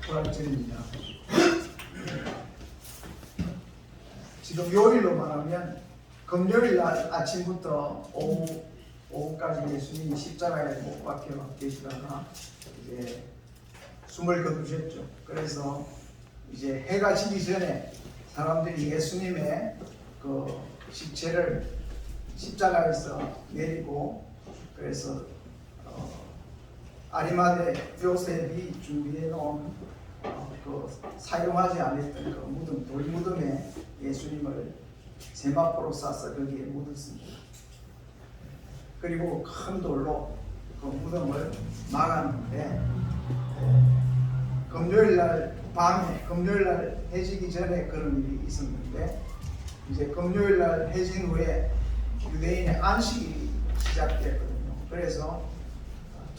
부활절입니다. 지금 요일로 말하면 금요일 날 아침부터 오후까지 예수님이 십자가에 못 박혀 계시다가 이제 숨을 거두셨죠. 그래서 이제 해가 지기 전에 사람들이 예수님의 그 시체를 십자가에서 내리고, 그래서 아리마대 요셉이 준비해 놓은 그 사용하지 않았던 그 무덤, 돌무덤에 예수님을 세마포로 싸서 거기에 묻었습니다. 그리고 큰 돌로 그 무덤을 막았는데, 금요일날 밤에, 금요일날 해지기 전에 그런 일이 있었는데, 이제 금요일날 해진 후에 유대인의 안식일이 시작됐거든요. 그래서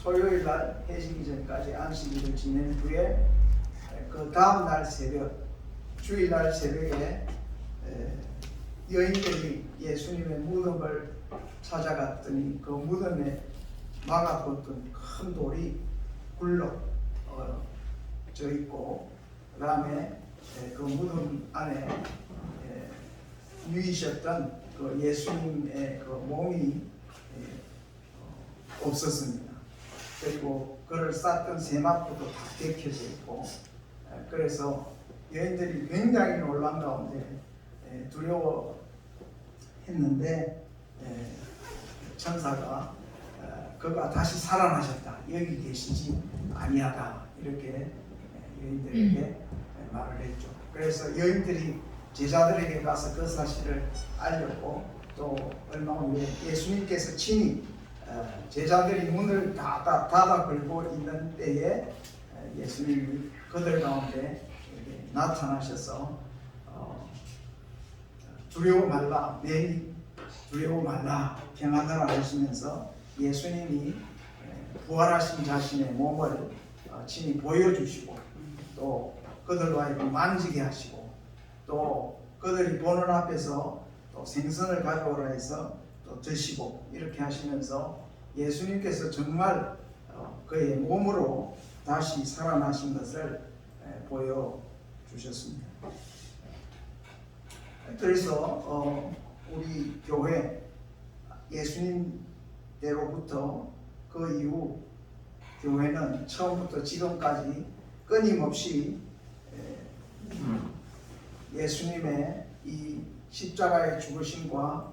토요일날 해지기 전까지 안식일을 지낸 후에 그 다음날 새벽, 주일날 새벽에 여인들이 예수님의 무덤을 찾아갔더니 그 무덤에 막아뒀던 큰 돌이 굴러 져 있고, 그 다음에 그 무덤 안에 누이셨던 그 예수님의 그 몸이 없었습니다. 그리고 그를 쌌던 세마포도 다 벗겨져 있고, 그래서 여인들이 굉장히 놀란 가운데 두려워했는데, 천사가 그가 다시 살아나셨다, 여기 계시지 아니하다, 이렇게 여인들에게 말을 했죠. 그래서 여인들이 제자들에게 가서 그 사실을 알렸고, 또 얼마 후에 예수님께서 친히 제자들이 문을 닫아 걸고 있는 때에 예수님이 그들 가운데 나타나셔서 두려워 말라, 내일 두려워 말라, 평안하라 하시면서 예수님이 부활하신 자신의 몸을 친히 보여주시고, 또 그들과 만지게 하시고, 또 그들이 보는 앞에서 또 생선을 가져오라 해서 또 드시고, 이렇게 하시면서 예수님께서 정말 그의 몸으로 다시 살아나신 것을 보여주셨습니다. 그래서 우리 교회, 예수님대로부터 그 이후 교회는 처음부터 지금까지 끊임없이 예수님의 이 십자가의 죽으심과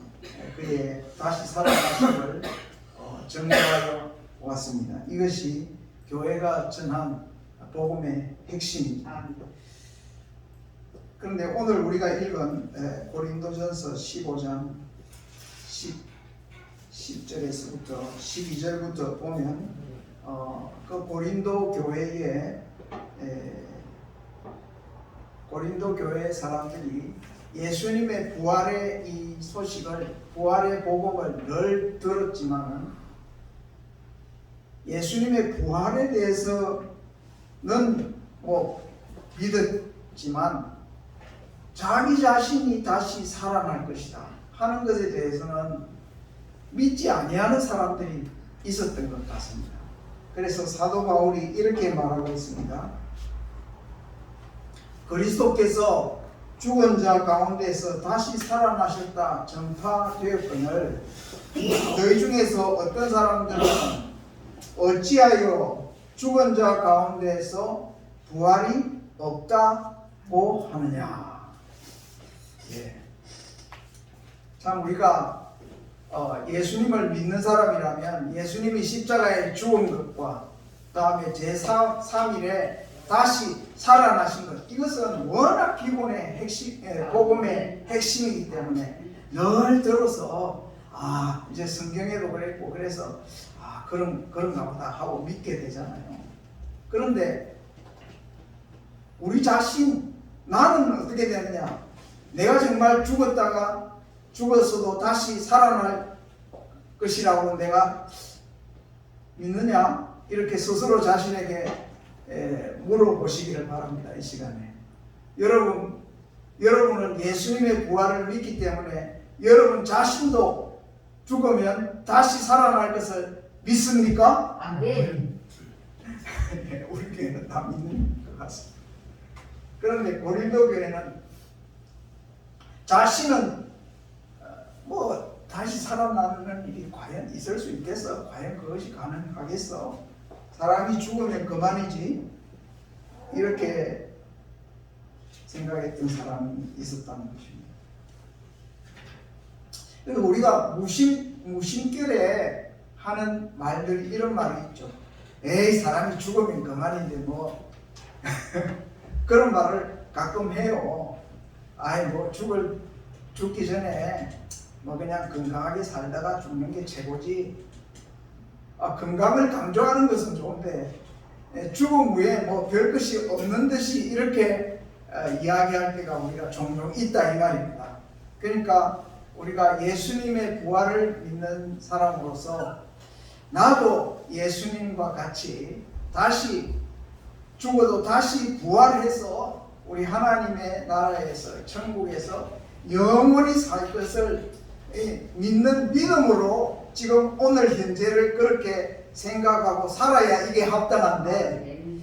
그의 다시 살아나심을 전가하여 왔습니다. 이것이 교회가 전한 복음의 핵심입니다. 그런데 오늘 우리가 읽은 고린도전서 15장 10절에서부터 12절부터 보면 그 고린도 교회 사람들이 예수님의 부활의 이 소식을, 부활의 복음을 늘 들었지만 예수님의 부활에 대해서는 믿었지만 자기 자신이 다시 살아날 것이다 하는 것에 대해서는 믿지 아니하는 사람들이 있었던 것 같습니다. 그래서 사도 바울이 이렇게 말하고 있습니다. 그리스도께서 죽은 자 가운데서 다시 살아나셨다 전파되었거늘 너희 중에서 어떤 사람들은 어찌하여 죽은 자 가운데서 부활이 없다고 하느냐. 참 우리가 예수님을 믿는 사람이라면 예수님이 십자가에 죽은 것과 다음에 제3일에 다시 살아나신 것, 이것은 워낙 기본의 핵심, 복음의 핵심이기 때문에 늘 들어서 이제 성경에도 그랬고 그래서 그런가 보다 하고 믿게 되잖아요. 그런데 우리 자신, 나는 어떻게 되느냐? 내가 정말 죽었어도 다시 살아날 것이라고 내가 믿느냐? 이렇게 스스로 자신에게 물어보시기를 바랍니다. 이 시간에 여러분은 예수님의 부활을 믿기 때문에 여러분 자신도 죽으면 다시 살아날 것을 믿습니까? 아멘. 우리 다 믿는 것 같습니다. 그런데 고린도 교회는 자신은 뭐 다시 살아나는 일이 과연 있을 수 있겠어? 과연 그것이 가능하겠어? 사람이 죽으면 그만이지. 이렇게 생각했던 사람이 있었다는 것입니다. 그래서 우리가 무심결에 하는 말들이 이런 말이 있죠. 에이, 사람이 죽으면 그만인데 뭐 그런 말을 가끔 해요. 아이, 뭐 죽기 전에 뭐 그냥 건강하게 살다가 죽는 게 최고지. 건강을 강조하는 것은 좋은데 죽음 후에 뭐 별것이 없는 듯이 이렇게 이야기할 때가 우리가 종종 있다 이 말입니다. 그러니까 우리가 예수님의 부활을 믿는 사람으로서 나도 예수님과 같이 다시 죽어도 다시 부활해서 우리 하나님의 나라에서 천국에서 영원히 살 것을 믿는 믿음으로 지금 오늘 현재를 그렇게 생각하고 살아야 이게 합당한데,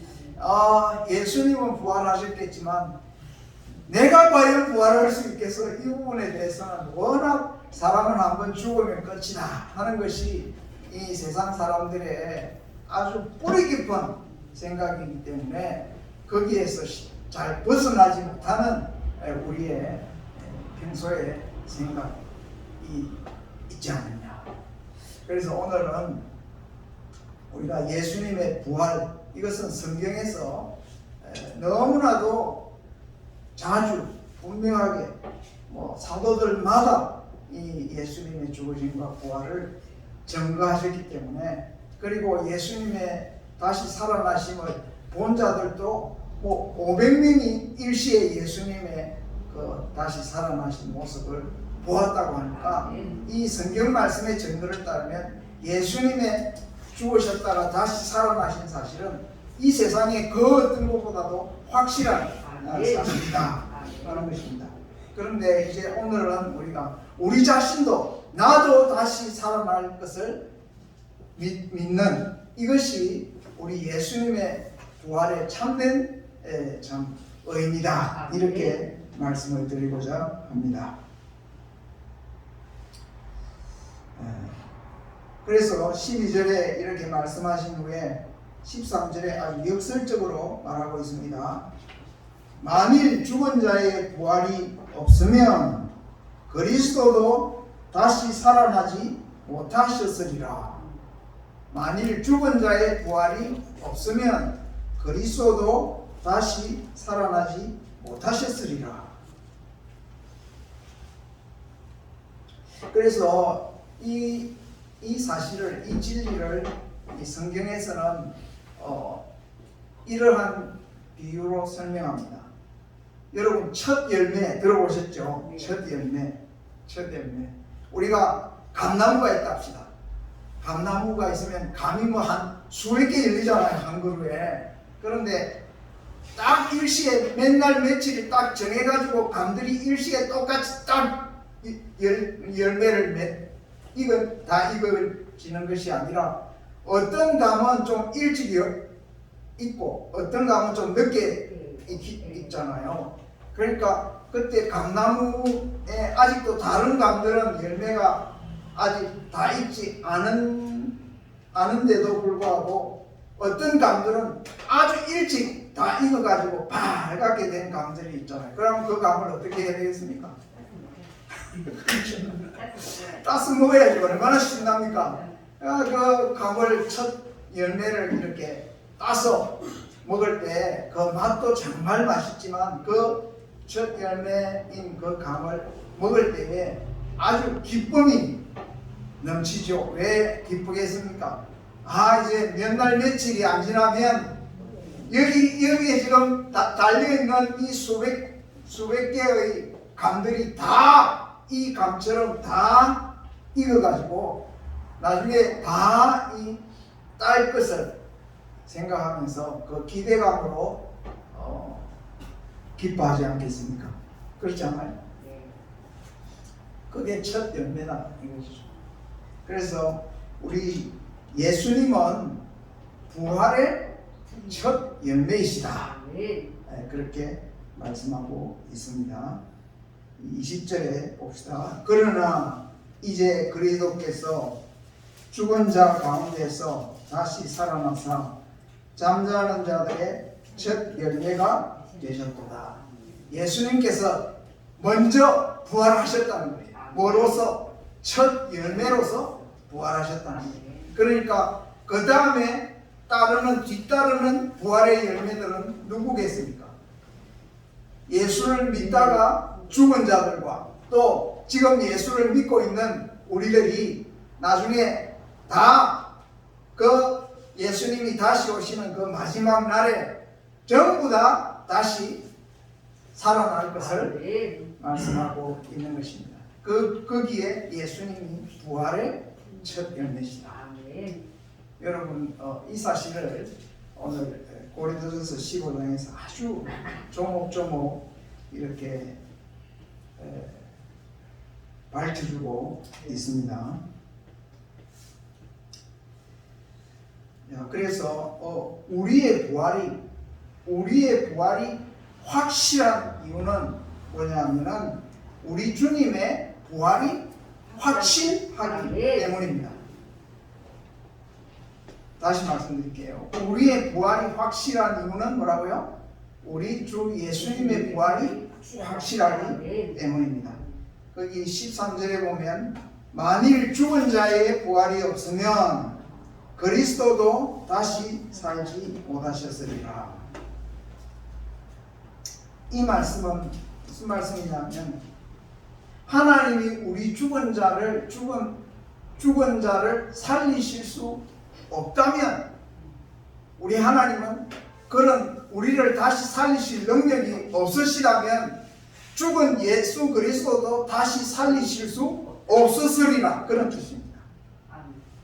예수님은 부활하셨겠지만 내가 과연 부활할 수 있겠어? 이 부분에 대해서는 워낙 사람은 한번 죽으면 끝이다 하는 것이 이 세상 사람들의 아주 뿌리 깊은 생각이기 때문에 거기에서 잘 벗어나지 못하는 우리의 평소의 생각이 있지 않느냐. 그래서 오늘은 우리가 예수님의 부활, 이것은 성경에서 너무나도 자주 분명하게 사도들마다 이 예수님의 죽으심과 부활을 증거하셨기 때문에, 그리고 예수님의 다시 살아나심을 본 자들도 500명이 일시에 예수님의 다시 살아나신 모습을 보았다고 하니까 이 성경 말씀의 증거를 따르면 예수님의 죽으셨다가 다시 살아나신 사실은 이 세상의 그 어떤 것보다도 확실한 사실이다 하는 것입니다. 그런데 이제 오늘은 우리 자신도 나도 다시 살아날 것을 믿는, 이것이 우리 예수님의 부활의 참된 참 의미다, 이렇게 말씀을 드리고자 합니다. 그래서 12절에 이렇게 말씀하신 후에 13절에 아주 역설적으로 말하고 있습니다. 만일 죽은 자의 부활이 없으면 그리스도도 다시 살아나지 못하셨으리라. 만일 죽은 자의 부활이 없으면 그리스도도 다시 살아나지 못하셨으리라. 그래서 이 사실을, 이 진리를 이 성경에서는 이러한 비유로 설명합니다. 여러분, 첫 열매 들어보셨죠? 네. 첫 열매. 우리가 감나무가 있다 합시다. 감나무가 있으면 감이 한 수백 개 열리잖아요, 한 그루에. 그런데 딱 일시에 맨날 며칠을 딱 정해가지고 감들이 일시에 똑같이 딱 열매를 익어지는 것이 아니라, 어떤 감은 좀 일찍 익고 어떤 감은 좀 늦게 익잖아요. 그러니까 그때 감나무에 아직도 다른 감들은 열매가 아직 다 익지 않은데도 불구하고 어떤 감들은 아주 일찍 다 익어가지고 빨갛게 된 감들이 있잖아요. 그럼 그 감을 어떻게 해야 되겠습니까? 따서 먹어야지. 얼마나 신납니까? 그 감을, 첫 열매를 이렇게 따서 먹을 때 그 맛도 정말 맛있지만 그 첫 열매인 그 감을 먹을 때에 아주 기쁨이 넘치죠. 왜 기쁘겠습니까? 이제 몇 날 며칠이 안 지나면 여기에 지금 달려있는 이 수백 개의 감들이 다 이 감처럼 다 익어가지고 나중에 다 이 딸 것을 생각하면서 그 기대감으로 기뻐하지 않겠습니까? 그렇지 않아요? 그게 첫 열매다 이것이죠. 그래서 우리 예수님은 첫 열매이시다. 아멘. 네, 그렇게 말씀하고 있습니다. 20절에 봅시다. 그러나 이제 그리스도께서 죽은 자 가운데서 다시 살아나사 잠자는 자들의 첫 열매가 되셨도다. 예수님께서 먼저 부활하셨다는 거예요. 뭐로서? 첫 열매로서 부활하셨다는 거예요. 그러니까 그 다음에 뒤따르는 부활의 열매들은 누구겠습니까? 예수를 믿다가 죽은 자들과 또 지금 예수를 믿고 있는 우리들이 나중에 다 그 예수님이 다시 오시는 그 마지막 날에 전부 다 다시 살아날 것을 말씀하고 있는 것입니다. 거기에 예수님이 부활의 첫 열매시다. 여러분 이 사실을 오늘 고린도전서 15장에서 아주 조목조목 이렇게 밝혀주고 있습니다. 그래서 우리의 부활이 확실한 이유는 뭐냐면은 우리 주님의 부활이 확실하기 때문입니다. 다시 말씀드릴게요. 우리의 부활이 확실한 이유는 뭐라고요? 우리 주 예수님의 부활이 확실하기 때문입니다. 거기 13절에 보면 만일 죽은 자의 부활이 없으면 그리스도도 다시 살지 못하셨으리라. 이 말씀은 무슨 말씀이냐면 하나님이 우리 죽은 자를 살리실 수 없다면 우리 하나님은 그런 우리를 다시 살리실 능력이 없으시다면 죽은 예수 그리스도도 다시 살리실 수 없었으리라 그런 뜻입니다.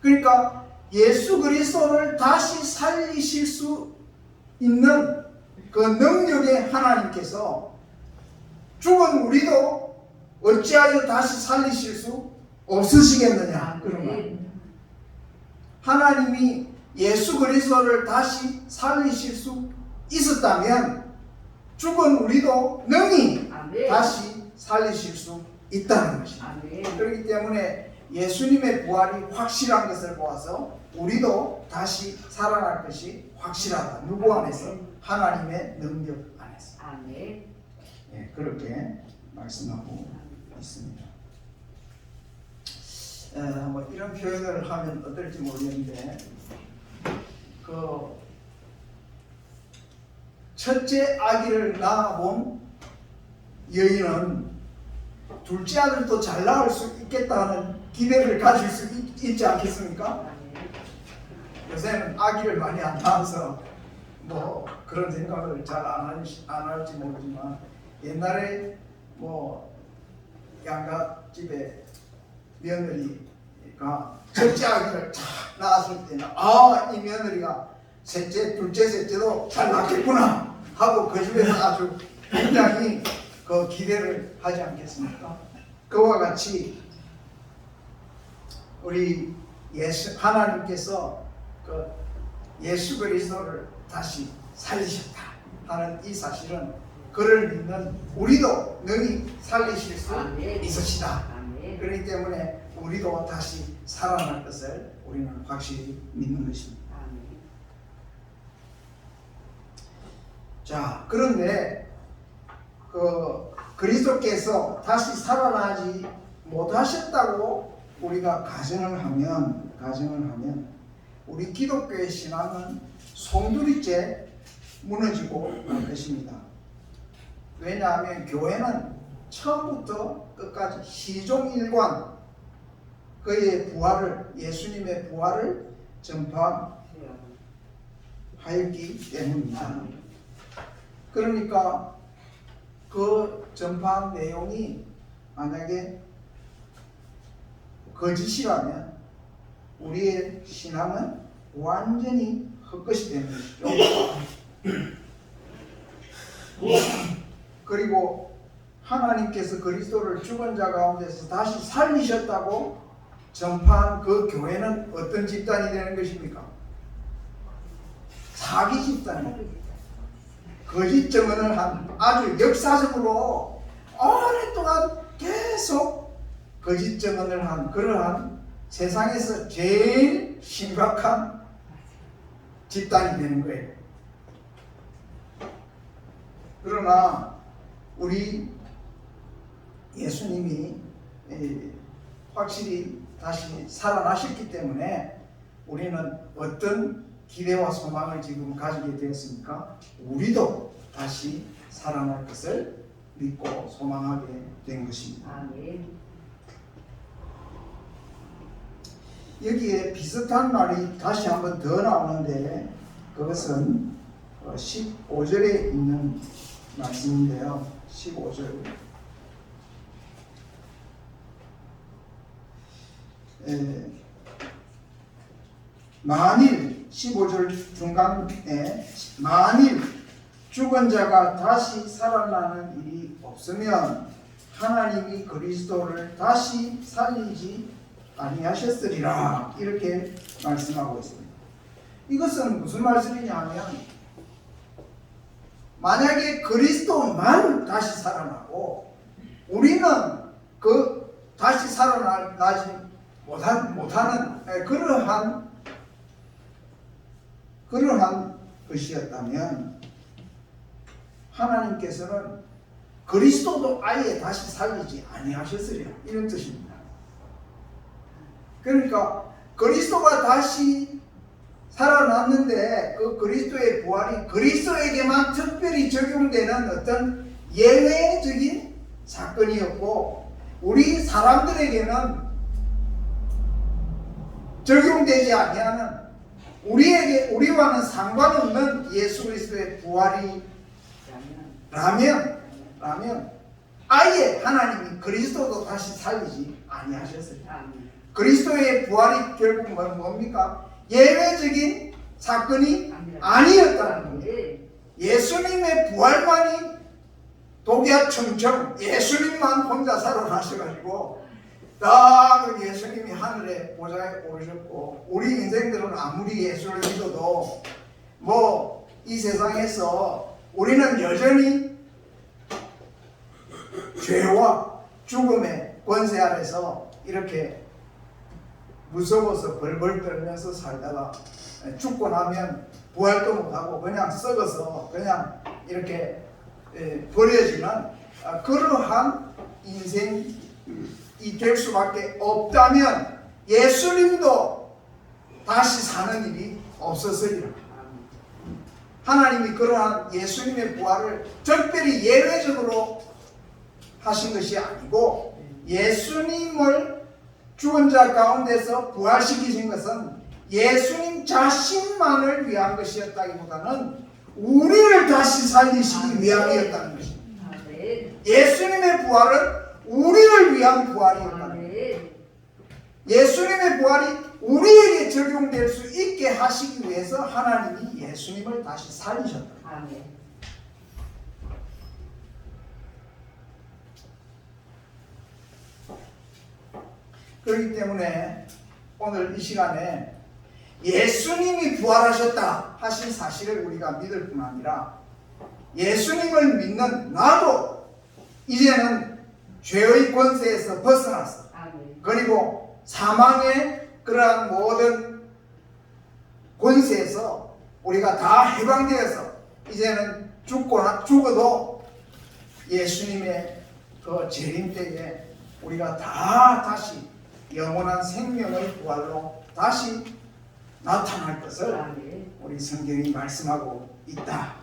그러니까 예수 그리스도를 다시 살리실 수 있는 그 능력의 하나님께서 죽은 우리도 어찌하여 다시 살리실 수 없으시겠느냐 그런 말. 하나님이 예수 그리스도를 다시 살리실 수 있었다면 죽은 우리도 능히 다시 살리실 수 있다는 것입니다. 그렇기 때문에 예수님의 부활이 확실한 것을 보아서 우리도 다시 살아날 것이 확실하다. 누구 안에서? 하나님의 능력 안에서. 예, 그렇게 말씀하고 있습니다. 뭐 이런 표현을 하면 어떨지 모르겠는데 그 첫째 아기를 낳아본 여인은 둘째 아들도 잘 낳을 수 있겠다는 기대를 가질 수 있지 않겠습니까? 요새는 아기를 많이 안 낳아서 뭐 그런 생각을 잘 안 할지 모르지만 옛날에 뭐 양갓집에 며느리가 첫째 아기를 쫙 낳았을 때는 이 며느리가 셋째, 둘째, 셋째도 잘 낳겠구나 하고 그 집에서 아주 굉장히 그 기대를 하지 않겠습니까? 그와 같이 우리 하나님께서 그 예수 그리스도를 다시 살리셨다 하는 이 사실은 그를 믿는 우리도 능히 살리실 수 있으시다. 그렇기 때문에 우리도 다시 살아날 것을 우리는 확실히 믿는 것입니다. 자, 그런데 그리스도께서 다시 살아나지 못하셨다고 우리가 가정을 하면 우리 기독교의 신앙은 송두리째 무너지고 말 것입니다. 왜냐하면 교회는 처음부터 끝까지 시종일관 그의 부활을 예수님의 부활을 전파하였기 때문입니다. 그러니까 그 전파한 내용이 만약에 거짓이라면 우리의 신앙은 완전히 헛것이 되는 것이죠. 그리고 하나님께서 그리스도를 죽은 자 가운데서 다시 살리셨다고 전파한 그 교회는 어떤 집단이 되는 것입니까? 사기 집단이에요. 거짓 증언을 한 아주 역사적으로 오랫동안 계속 거짓 증언을 한 그러한 세상에서 제일 심각한 집단이 되는 거예요. 그러나 우리 예수님이 확실히 다시 살아나셨기 때문에 우리는 어떤 기대와 소망을 지금 가지게 되었습니까? 우리도 다시 살아날 것을 믿고 소망하게 된 것입니다. 아멘. 여기에 비슷한 말이 다시 한번 더 나오는데 그것은 15절에 있는 말씀인데요. 15절. 만일 15절 중간에 만일 죽은 자가 다시 살아나는 일이 없으면 하나님이 그리스도를 다시 살리지 아니하셨으리라 이렇게 말씀하고 있습니다. 이것은 무슨 말씀이냐 하면 만약에 그리스도만 다시 살아나고 우리는 그 다시 살아나지 못하는 그러한 것이었다면 하나님께서는 그리스도도 아예 다시 살리지 아니하셨으리라 이런 뜻입니다. 그러니까 그리스도가 다시 살아났는데 그 그리스도의 부활이 그리스도에게만 특별히 적용되는 어떤 예외적인 사건이었고 우리 사람들에게는 적용되지 아니하는 우리와는 상관없는 예수 그리스도의 부활이라면 아예 하나님이 그리스도도 다시 살리지 아니하셨어요. 그리스도의 부활이 결국 뭡니까? 예외적인 사건이 아니었다는 거예요. 예수님의 부활만이 독야청청 예수님만 혼자 살아나셔가지고 딱 예수님이 하늘에 보좌에 오르셨고 우리 인생들은 아무리 예수를 믿어도 뭐 이 세상에서 우리는 여전히 죄와 죽음의 권세 아래서 이렇게 무서워서 벌벌 떨면서 살다가 죽고 나면 부활도 못하고 그냥 썩어서 그냥 이렇게 버려지는 그러한 인생이 될 수밖에 없다면 예수님도 다시 사는 일이 없었으리라. 하나님이 그러한 예수님의 부활을 특별히 예외적으로 하신 것이 아니고 예수님을 죽은 자 가운데서 부활시키신 것은 예수님 자신만을 위한 것이었다기보다는 우리를 다시 살리시기 위함이었다는 것입니다. 예수님의 부활은 우리를 위한 부활이었다는 것입니다. 예수님의 부활이 우리에게 적용될 수 있게 하시기 위해서 하나님이 예수님을 다시 살리셨다. 그렇기 때문에 오늘 이 시간에 예수님이 부활하셨다 하신 사실을 우리가 믿을 뿐 아니라 예수님을 믿는 나도 이제는 죄의 권세에서 벗어났어. 그리고 사망의 그러한 모든 권세에서 우리가 다 해방되어서 이제는 죽어도 예수님의 그 재림 때에 우리가 다 다시 영원한 생명의 부활로 다시 나타날 것을 우리 성경이 말씀하고 있다.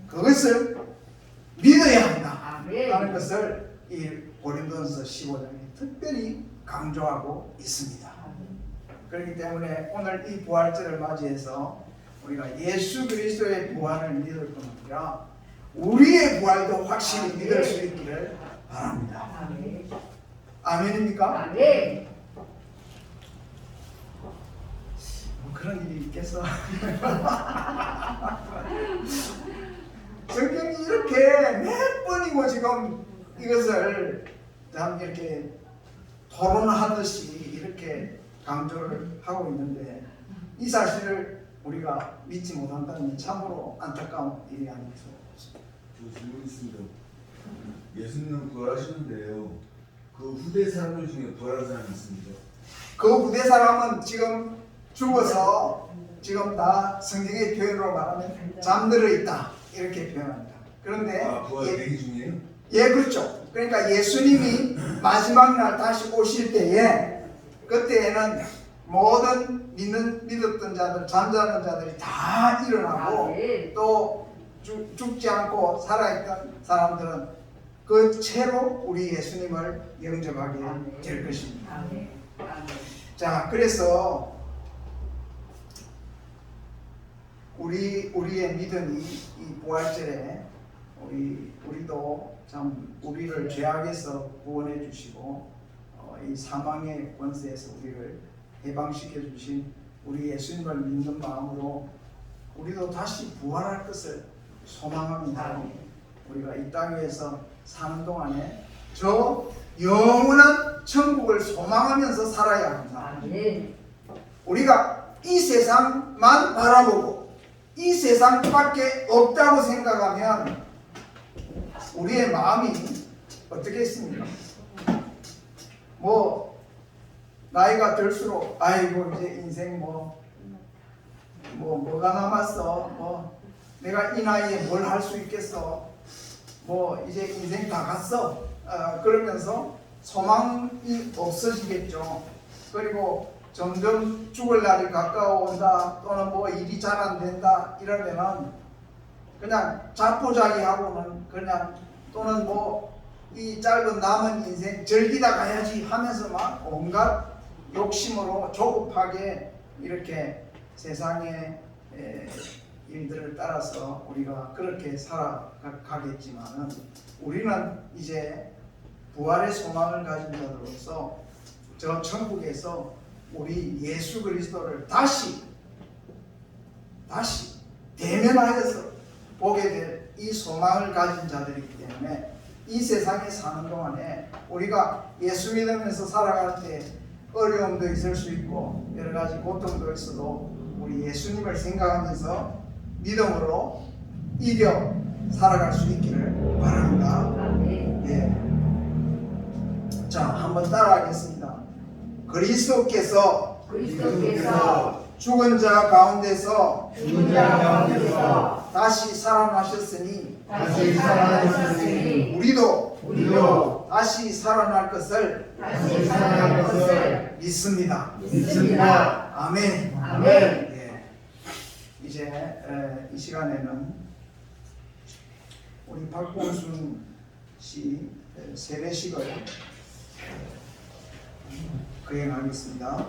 그것을 믿어야 한다 하는 것을 이 고린도전서 15장에 특별히 강조하고 있습니다. 그렇기 때문에 오늘 이 부활절을 맞이해서 우리가 예수 그리스도의 부활을 믿을 뿐 아니라 우리의 부활도 확실히 믿을 수 있기를 바랍니다. 아멘입니까? 그런 일이 있겠어. 성경이 이렇게 몇 번이고 지금 이것을 참 이렇게 토론하듯이 이렇게 강조를 하고 있는데 이 사실을 우리가 믿지 못한다는 참으로 안타까운 일이 아니죠. 저 질문 있습니다. 예수님은 부활하시는데요. 그 후대 사람들 중에 부활한 사람이 있습니까? 그 후대 사람은 지금 죽어서 지금 다 성경의 표현으로 말하면 잠들어 있다 이렇게 표현합니다. 그런데 부활 대기 중이에요? 예, 그렇죠. 그러니까 예수님이 마지막 날 다시 오실 때에 그때에는 모든 믿었던 자들, 잠자는 자들이 다 일어나고 또 죽지 않고 살아있던 사람들은 그 채로 우리 예수님을 영접하게 될 것입니다. 자, 그래서 우리의 믿음이 이 부활절에 우리도 참 우리를 죄악에서 구원해 주시고 이 사망의 권세에서 우리를 해방시켜 주신 우리 예수님을 믿는 마음으로 우리도 다시 부활할 것을 소망합니다. 우리가 이 땅 위에서 사는 동안에 저 영원한 천국을 소망하면서 살아야 합니다. 우리가 이 세상만 바라보고 이 세상밖에 없다고 생각하면 우리의 마음이 어떻게 있습니까? 뭐 나이가 들수록 아이고 이제 인생 뭐가 남았어, 내가 이 나이에 뭘 할 수 있겠어, 이제 인생 다 갔어, 그러면서 소망이 없어지겠죠. 그리고 점점 죽을 날이 가까워온다, 또는 일이 잘 안 된다 이러면은 그냥 자포자기하고는 그냥 또는 이 짧은 남은 인생 즐기다 가야지 하면서 막 온갖 욕심으로 조급하게 이렇게 세상의 일들을 따라서 우리가 그렇게 살아가겠지만은 우리는 이제 부활의 소망을 가진 자들로서 저 천국에서 우리 예수 그리스도를 다시 대면하여서 보게 될 이 소망을 가진 자들이기 때문에 이 세상에 사는 동안에 우리가 예수 믿으면서 살아갈 때 어려움도 있을 수 있고 여러 가지 고통도 있어도 우리 예수님을 생각하면서 믿음으로 이겨 살아갈 수 있기를 바랍니다. 예. 자, 한번 따라하겠습니다. 그리스도께서 죽은 자 가운데서 다시 살아나셨으니 우리도 다시 살아날 것을 믿습니다. 아멘. 예. 이제 이 시간에는 우리 박봉순 씨 세례식을 거행하겠습니다.